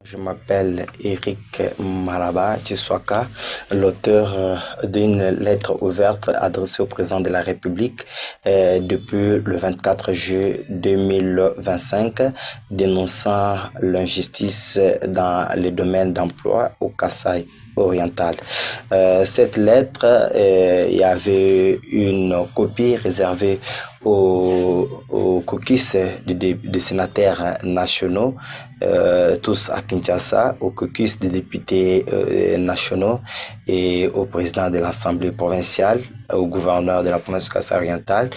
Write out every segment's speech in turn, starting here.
Je m'appelle Eric Malaba Tshiswaka, l'auteur d'une lettre ouverte adressée au président de la République depuis le 24 juillet 2025, dénonçant l'injustice dans les domaines d'emploi au Kasaï oriental. Cette lettre, il y avait une copie réservée aux caucus des sénateurs nationaux, tous à Kinshasa, au caucus des députés nationaux et au président de l'Assemblée provinciale, au gouverneur de la province du Kasaï oriental,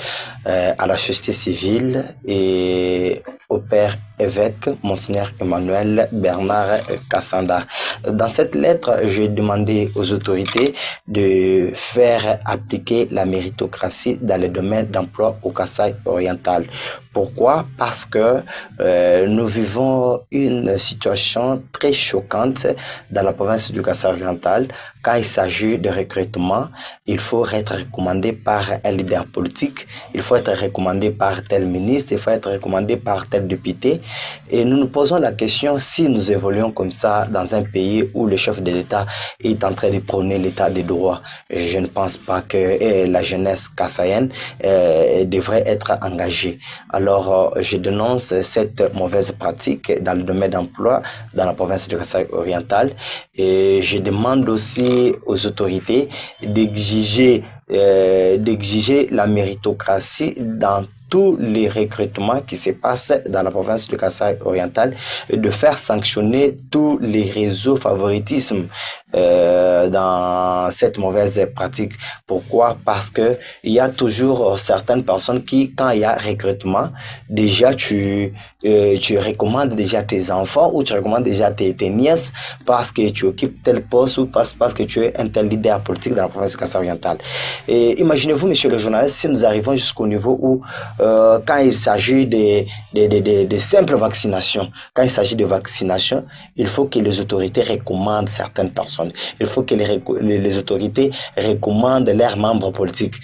à la société civile et au père évêque, Monseigneur Emmanuel Bernard Kassanda. Dans cette lettre, j'ai demandé aux autorités de faire appliquer la méritocratie dans le domaine d'emploi au Kasaï oriental. Pourquoi? Parce que nous vivons une situation très choquante dans la province du Kasaï oriental. Quand il s'agit de recrutement, il faut être recommandé par un leader politique, il faut être recommandé par tel ministre, il faut être recommandé par tel député. Et nous nous posons la question si nous évoluons comme ça dans un pays où le chef de l'État est en train de prôner l'État des droits. Je ne pense pas que la jeunesse kassaïenne devrait être engagée. Alors, je dénonce cette mauvaise pratique dans le domaine d'emploi dans la province du Kasaï oriental et je demande aussi aux autorités d'exiger la méritocratie dans tous les recrutements qui se passent dans la province du Kasaï oriental et de faire sanctionner tous les réseaux favoritisme dans cette mauvaise pratique. Pourquoi? Parce que il y a toujours certaines personnes qui, quand il y a recrutement, déjà tu recommandes déjà tes enfants ou tu recommandes déjà tes nièces parce que tu occupes tel poste ou parce que tu es un tel leader politique dans la province du Kasaï oriental. Et imaginez-vous, monsieur le journaliste, si nous arrivons jusqu'au niveau où quand il s'agit de simples vaccinations, quand il s'agit de vaccination, il faut que les autorités recommandent certaines personnes. Il faut que les autorités recommandent leurs membres politiques.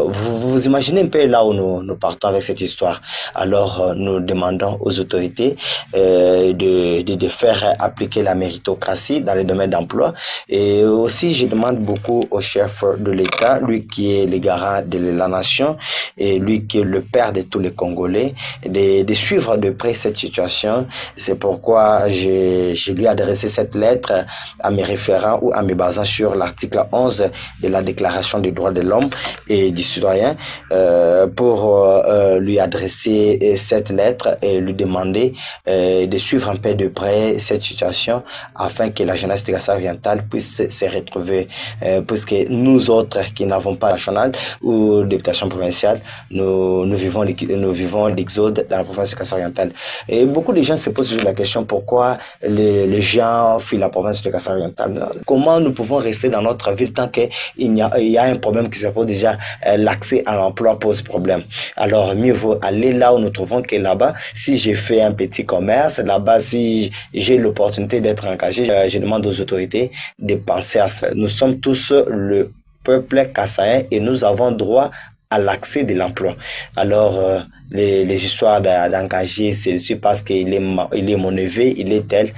Vous imaginez un peu là où nous partons avec cette histoire. Alors, nous demandons aux autorités de faire appliquer la méritocratie dans les domaines d'emploi. Et aussi, je demande beaucoup au chef de l'État, lui qui est le garant de la nation et lui qui est le père de tous les Congolais, de suivre de près cette situation. C'est pourquoi je lui ai adressé cette lettre en me référant ou en me basant sur l'article 11 de la Déclaration des droits de l'homme et du citoyen pour lui adresser cette lettre et lui demander de suivre un peu de près cette situation afin que la jeunesse de Kasaï oriental puisse se retrouver puisque nous autres qui n'avons pas national ou députation provinciale, nous vivons l'exode dans la province du Kasaï oriental. Et beaucoup de gens se posent toujours la question pourquoi les gens fuient la province du Kasaï oriental. Comment nous pouvons rester dans notre ville tant qu'il y a un problème qui se pose déjà, l'accès à l'emploi pose problème. Alors mieux vaut aller là où nous trouvons que là-bas, si j'ai fait un petit commerce, là-bas si j'ai l'opportunité d'être engagé, je demande aux autorités de penser à ça. Nous sommes tous le peuple kassaïen et nous avons droit à l'accès de l'emploi. Alors, les histoires d'engager, c'est parce qu'il est mon neveu, il est tel,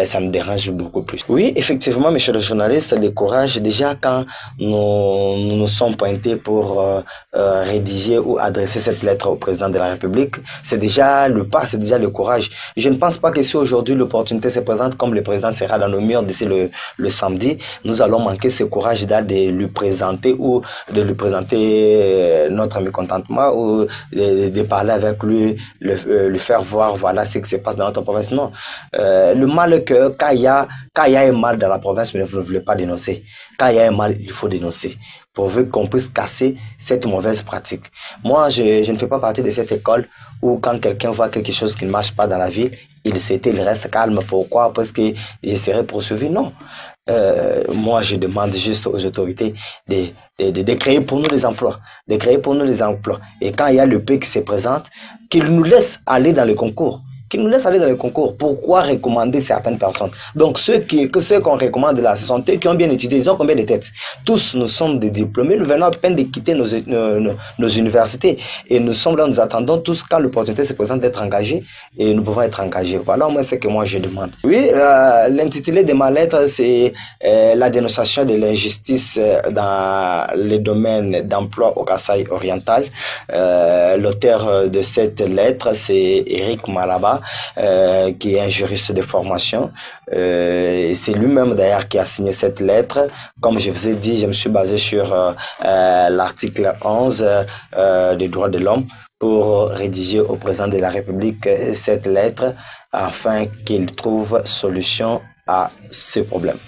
ça me dérange beaucoup plus. Oui, effectivement, monsieur le journaliste, le courage, déjà quand nous sommes pointés pour rédiger ou adresser cette lettre au président de la République, c'est déjà le pas, c'est déjà le courage. Je ne pense pas que si aujourd'hui l'opportunité se présente, comme le président sera dans nos murs d'ici le samedi, nous allons manquer ce courage de lui présenter ou de lui présenter notre mécontentement ou de parler avec lui, lui faire voir voilà ce qui se passe dans notre province. Non. Le mal que quand il y a un mal dans la province, mais vous ne voulez pas dénoncer. Quand il y a un mal, il faut dénoncer pourvu qu'on puisse casser cette mauvaise pratique. Moi, je ne fais pas partie de cette école où quand quelqu'un voit quelque chose qui ne marche pas dans la ville, il reste calme. Pourquoi? Parce que je serai poursuivi? Non. Moi, je demande juste aux autorités de créer pour nous des emplois, Et quand il y a le pays qui se présente, qu'ils nous laissent aller dans le concours. qui nous laisse aller dans les concours. Pourquoi recommander certaines personnes? Donc, ceux qu'on recommande là, ce sont eux qui ont bien étudié. Ils ont combien de têtes? Tous, nous sommes des diplômés. Nous venons à peine de quitter nos universités. Et nous sommes là, nous attendons tous quand l'opportunité se présente d'être engagés. Et nous pouvons être engagés. Voilà au moins ce que moi je demande. Oui, l'intitulé de ma lettre, c'est la dénonciation de l'injustice dans les domaines d'emploi au Kasaï oriental. L'auteur de cette lettre, c'est Eric Malaba, qui est un juriste de formation. C'est lui-même d'ailleurs qui a signé cette lettre. Comme je vous ai dit, je me suis basé sur l'article 11 des droits de l'homme pour rédiger au président de la République cette lettre afin qu'il trouve solution à ce problème.